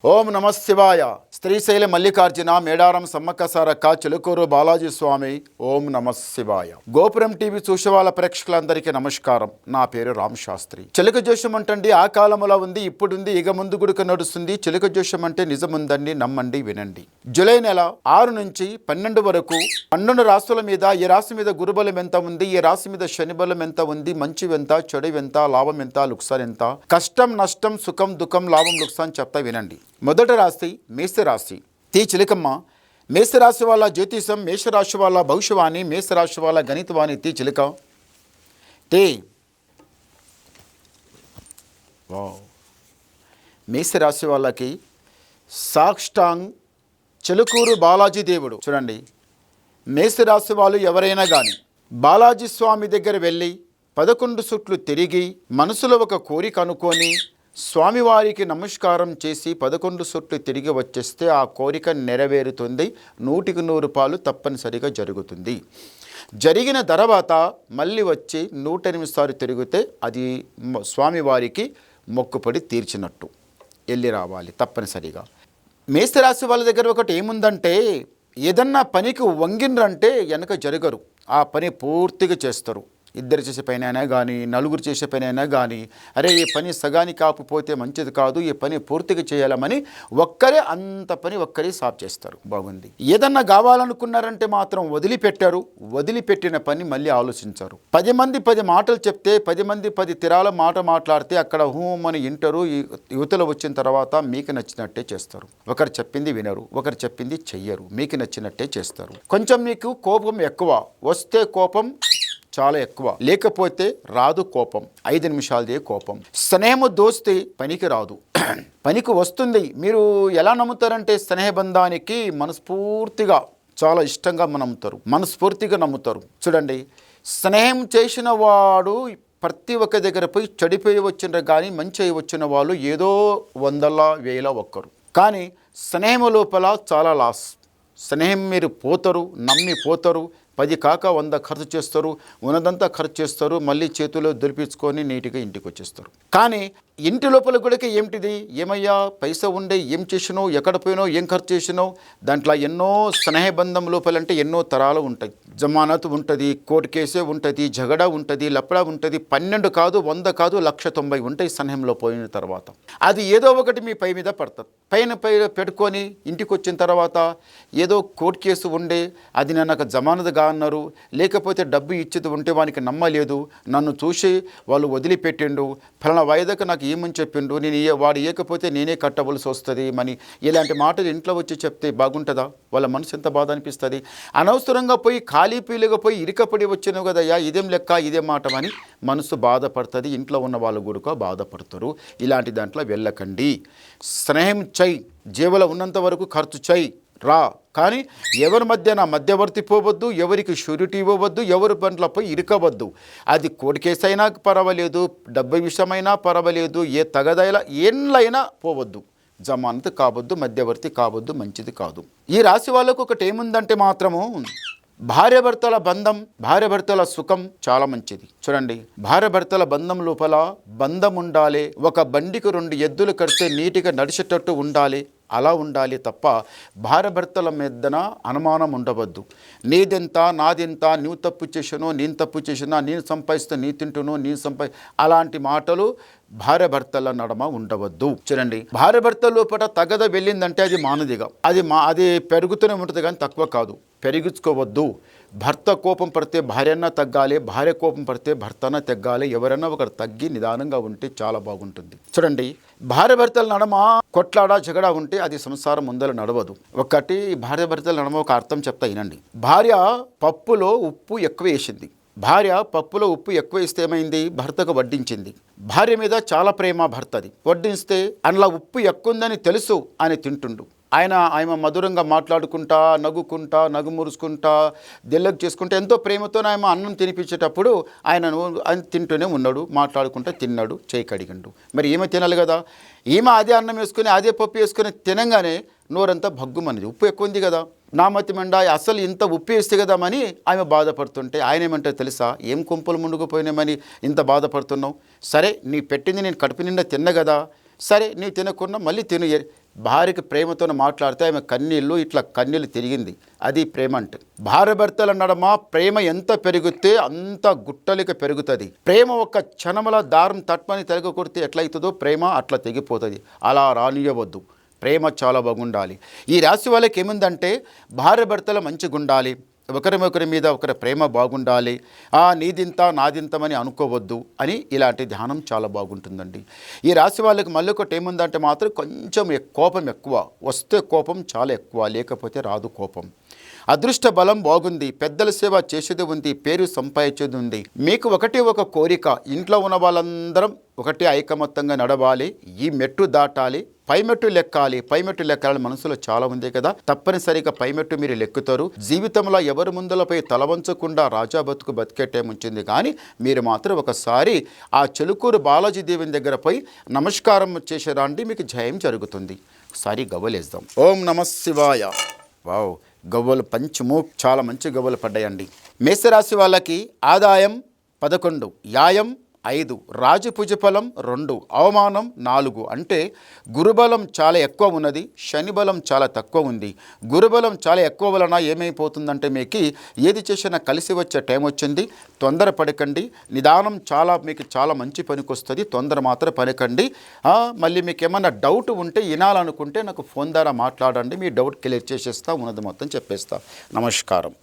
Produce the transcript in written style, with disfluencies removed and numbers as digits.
ఓం నమ శివాయ. శ్రీశైల మల్లికార్జున మేడారం సమ్మక్క సారక్క చిలుకూరు బాలాజీ స్వామి. ఓం నమ శివాయ. గోపురం టీవీ చూసే వాళ్ళ ప్రేక్షకులందరికీ నమస్కారం. నా పేరు రామ్ శాస్త్రి. చిలుక జోషం అంటండి ఆ కాలంలో ఉంది, ఇప్పుడుంది, ఇక ముందు గుడిక నడుస్తుంది. చిలుక జోషం అంటే నిజముందండి, నమ్మండి, వినండి. జూలై నెల 6 నుంచి 12 వరకు 12 రాశుల మీద ఈ రాశి మీద గురుబలం ఎంత ఉంది, ఈ రాశి మీద శని బలం ఎంత ఉంది, మంచి ఎంత, చెడు ఎంత, లాభం ఎంత, లుక్సాన్ ఎంత, కష్టం నష్టం సుఖం దుఃఖం లాభం లుక్సాన్ చెప్తా వినండి. మొదటి రాశి మేషరాశి. తీ చిలకమ్మ. మేషరాశి వాళ్ళ జ్యోతిషం, మేషరాశి వాళ్ళ భవిష్యవాణి, మేషరాశి వాళ్ళ గణితవాణి. తీ చిలుక తే మేషరాశి వాళ్ళకి సాక్షాంగ్ చిలుకూరు బాలాజీ దేవుడు. చూడండి, మేషరాశి వాళ్ళు ఎవరైనా కానీ బాలాజీ స్వామి దగ్గర వెళ్ళి 11 చుట్లు తిరిగి మనసులో ఒక కోరిక అనుకొని స్వామివారికి నమస్కారం చేసి 11 చుట్లు తిరిగి వచ్చేస్తే ఆ కోరిక నెరవేరుతుంది. 100కి 100 పాలు తప్పనిసరిగా జరుగుతుంది. జరిగిన తర్వాత మళ్ళీ వచ్చి 108 సార్లు తిరిగితే అది స్వామివారికి మొక్కుపడి తీర్చినట్టు. వెళ్ళి రావాలి తప్పనిసరిగా. మేషరాశి వాళ్ళ దగ్గర ఒకటి ఏముందంటే, ఏదన్నా పనికి వంగినరంటే వెనక జరగరు. ఆ పని పూర్తిగా చేస్తారు. ఇద్దరు చేసే పని అయినా కానీ, నలుగురు చేసే పని అయినా కానీ, అరే ఈ పని సగానికి ఆపిపోతే మంచిది కాదు, ఈ పని పూర్తిగా చేయాలని ఒక్కరే అంత పని ఒక్కరే సాఫ్ చేస్తారు. బాగుంది. ఏదన్నా కావాలనుకున్నారంటే మాత్రం వదిలిపెట్టారు. వదిలిపెట్టిన పని మళ్ళీ ఆలోచించారు. 10 మంది 10 మాటలు చెప్తే, 10 మంది 10 తిరాల మాట మాట్లాడితే అక్కడ హూమని ఇంటారు. యువతలు వచ్చిన తర్వాత మీకు నచ్చినట్టే చేస్తారు. ఒకరు చెప్పింది వినరు, ఒకరు చెప్పింది చెయ్యరు. మీకు నచ్చినట్టే చేస్తారు. కొంచెం మీకు కోపం ఎక్కువ, వస్తే కోపం చాలా ఎక్కువ, లేకపోతే రాదు కోపం. 5 నిమిషాలదే కోపం. స్నేహము దోస్తే పనికి రాదు, పనికి వస్తుంది. మీరు ఎలా నమ్ముతారంటే స్నేహబంధానికి మనస్ఫూర్తిగా చాలా ఇష్టంగా నమ్ముతారు, మనస్ఫూర్తిగా నమ్ముతారు. చూడండి, స్నేహం చేసిన వాడు ప్రతి ఒక్క దగ్గర పోయి చెడిపోయి వచ్చిన కానీ మంచి అయి వచ్చిన వాళ్ళు ఏదో 100 1000 ఒక్కరు. కానీ స్నేహం లోపల చాలా లాస్. స్నేహం మీరు పోతారు, నమ్మి పోతారు, 10 కాక 100 ఖర్చు చేస్తారు, ఉన్నదంతా ఖర్చు చేస్తారు, మళ్ళీ చేతిలో దులిపించుకొని నీట్గా ఇంటికి వచ్చేస్తారు. కానీ ఇంటి లోపల కూడా ఏమిటిది, ఏమయ్యా పైసా ఉండే ఏం చేసినావు, ఎక్కడ పోయినావు, ఏం ఖర్చు చేసినావు, దాంట్లో ఎన్నో స్నేహబంధం లోపలంటే ఎన్నో తరాలు ఉంటాయి. జమానత్ ఉంటుంది, కోర్టు కేసే ఉంటుంది, జగడా ఉంటుంది, లపడా ఉంటుంది. 12 కాదు, 100 కాదు, 190 ఉంటాయి స్నేహంలో పోయిన తర్వాత. అది ఏదో ఒకటి మీ పై మీద పడుతుంది. పైన పెట్టుకొని ఇంటికి వచ్చిన తర్వాత ఏదో కోర్టు కేసు ఉండే, అది నాకు జమానత్గా అన్నారు, లేకపోతే డబ్బు ఇచ్చేది ఉంటే వానికి నమ్మలేదు, నన్ను చూసి వాళ్ళు వదిలిపెట్టిండు, ఫలానా వాయిదాకు నాకు ఏమని చెప్పిండు, నేను వాడు ఇవ్వకపోతే నేనే కట్టవలసి వస్తుంది మని. ఇలాంటి మాటలు ఇంట్లో వచ్చి చెప్తే బాగుంటుందా? వాళ్ళ మనసు ఎంత బాధ అనిపిస్తుంది. అనవసరంగా పోయి ఖాళీ పీలుగా పోయి ఇరికపడి వచ్చినావు కదయ్యా, ఇదేం లెక్క, ఇదే మాట అని మనసు బాధపడుతుంది. ఇంట్లో ఉన్న వాళ్ళు కూడా బాధపడతారు. ఇలాంటి దాంట్లో వెళ్ళకండి. స్నేహం చెయ్యి, జేబులో ఉన్నంత వరకు ఖర్చు చెయ్యి రా, కానీ ఎవరి మధ్యన మధ్యవర్తి పోవద్దు, ఎవరికి షూరిటీ ఇవ్వవద్దు, ఎవరి బండ్లపై ఇరకవద్దు. అది కోర్టు కేసు అయినా పర్వాలేదు, డబ్బు విషయమైనా పర్వాలేదు, ఏ తగదైనా ఏండ్లైనా పోవద్దు. జమానత్ కావద్దు, మధ్యవర్తి కావద్దు, మంచిది కాదు. ఈ రాశి వాళ్ళకు ఒకటి ఏముందంటే మాత్రము, భార్యాభర్తల బంధం, భార్యాభర్తల సుఖం చాలా మంచిది. చూడండి, భార్యాభర్తల బంధం లోపల బంధం ఉండాలి. ఒక బండికి 2 ఎద్దులు కడితే నీటిగా నడిచేటట్టు ఉండాలి. అలా ఉండాలి తప్ప భార్యాభర్తల మీదన అనుమానం ఉండవద్దు. నీదెంత నాదెంత, నువ్వు తప్పు చేసానో నేను తప్పు చేసినా, నేను సంపాదిస్తే నీ తింటును, నేను అలాంటి మాటలు భార్యాభర్తల నడమ ఉండవద్దు. చూడండి, భార్యాభర్తల లోపల తగద వెళ్ళిందంటే అది మానదిగా, అది పెరుగుతూనే ఉంటుంది కానీ తక్కువ కాదు. పెరిగించుకోవద్దు. భర్త కోపం పడితే భార్యన్న తగ్గాలి, భార్య కోపం పడితే భర్తన తగ్గాలి. ఎవరైనా ఒకరు తగ్గి నిదానంగా ఉంటే చాలా బాగుంటుంది. చూడండి, భార్యాభర్తల నడమ కొట్లాడ జగడా ఉంటే అది సంసారం ముందర నడవదు. ఒకటి భార్యాభర్తల నడమ ఒక అర్థం చెప్తా వినండి. భార్య పప్పులో ఉప్పు ఎక్కువ వేసింది. భార్య పప్పులో ఉప్పు ఎక్కువ వేస్తే ఏమైంది, భర్తకు వడ్డించింది. భార్య మీద చాలా ప్రేమ భర్తది. వడ్డిస్తే అందులో ఉప్పు ఎక్కువ ఉందని తెలుసు అని తింటుండు. ఆమె మధురంగా మాట్లాడుకుంటా, నవ్వుకుంటా, నగుమురుసుకుంటా, దెల్లకు చేసుకుంటా ఎంతో ప్రేమతో ఆమె అన్నం తినిపించేటప్పుడు ఆయన తింటూనే ఉన్నాడు, మాట్లాడుకుంటూ తిన్నాడు, చేయి కడిగిండు. మరి ఏమో తినాలి కదా. ఈమె అదే అన్నం వేసుకొని అదే పప్పు వేసుకొని తినంగానే నోరంతా భగ్గుమన్నది. ఉప్పు ఎక్కువ ఉంది కదా, నామతి మెండా అసలు ఇంత ఉప్పు వేస్తే కదామని ఆమె బాధపడుతుంటే ఆయన ఏమంటే తెలుసా, ఏం కుంపలు ముందుకుపోయినామని ఇంత బాధపడుతున్నావు, సరే నీ పెట్టింది నేను కడుపు నిండా తిన్న కదా, సరే నీవు తినకున్నా మళ్ళీ తిను. భార్యకి ప్రేమతో మాట్లాడితే ఆమె కన్నీళ్ళు ఇట్లా కన్నీళ్ళు తిరిగింది. అది ప్రేమ అంటే. భార్య భర్తల నడమ ప్రేమ ఎంత పెరిగితే అంత గుట్టలిక పెరుగుతుంది. ప్రేమ ఒక క్షణముల దారం తట్మని తెగ కొడితే ఎట్లయితుందో ప్రేమ అట్లా తెగిపోతుంది. అలా రానియవద్దు. ప్రేమ చాలా బాగుండాలి. ఈ రాశి వాళ్ళకి ఏముందంటే భార్య భర్తలు మంచిగా ఉండాలి, ఒకరి మీద ఒకరి ప్రేమ బాగుండాలి, నీదింత నాదింతమని అనుకోవద్దు అని ఇలాంటి ధ్యానం చాలా బాగుంటుందండి. ఈ రాశి వాళ్ళకి మళ్ళీ ఒకటి ఏముందంటే మాత్రం కొంచెం కోపం ఎక్కువ. వస్తే కోపం చాలా ఎక్కువ, లేకపోతే రాదు కోపం. అదృష్ట బలం బాగుంది, పెద్దల సేవ చేసేది ఉంది, పేరు సంపాదించేది ఉంది. మీకు ఒక కోరిక, ఇంట్లో ఉన్న వాళ్ళందరం ఒకటే ఐకమత్యంగా నడవాలి, ఈ మెట్టు దాటాలి, పై మెట్టు లెక్కాలి. పై మెట్టు లెక్కాలని మనసులో చాలా ఉంది కదా, తప్పనిసరిగా పై మెట్టు మీరు లెక్కుతారు. జీవితంలో ఎవరి ముందులపై తలవంచకుండా రాజా బతుకు బతికేటేముంచింది. కానీ మీరు మాత్రం ఒకసారి ఆ చెలుకూరు బాలాజీ దేవుని దగ్గర పోయి నమస్కారం చేసేదాండి, మీకు జయం జరుగుతుంది. ఒకసారి గవ్వలేద్దాం. ఓం నమ శివాయ. వావ్, గవ్వలు పంచము చాలా మంచి గవ్వలు పడ్డాయండి. మేషరాశి వాళ్ళకి ఆదాయం 11, యాయం 5, రాజపుజ ఫలం 2, అవమానం 4. అంటే గురుబలం చాలా ఎక్కువ ఉన్నది, శని బలం చాలా తక్కువ ఉంది. గురుబలం చాలా ఎక్కువ వలన ఏమైపోతుందంటే మీకు ఏది చేసినా కలిసి వచ్చే టైం వచ్చింది. తొందర పడకండి, నిదానం మీకు చాలా మంచి పనికి వస్తుంది. తొందర మాత్రం పడకండి. మళ్ళీ మీకు ఏమన్నా డౌట్ ఉంటే వినాలనుకుంటే నాకు ఫోన్ ద్వారా మాట్లాడండి, మీ డౌట్ క్లియర్ చేసేస్తా, ఉన్నది మొత్తం చెప్పేస్తా. నమస్కారం.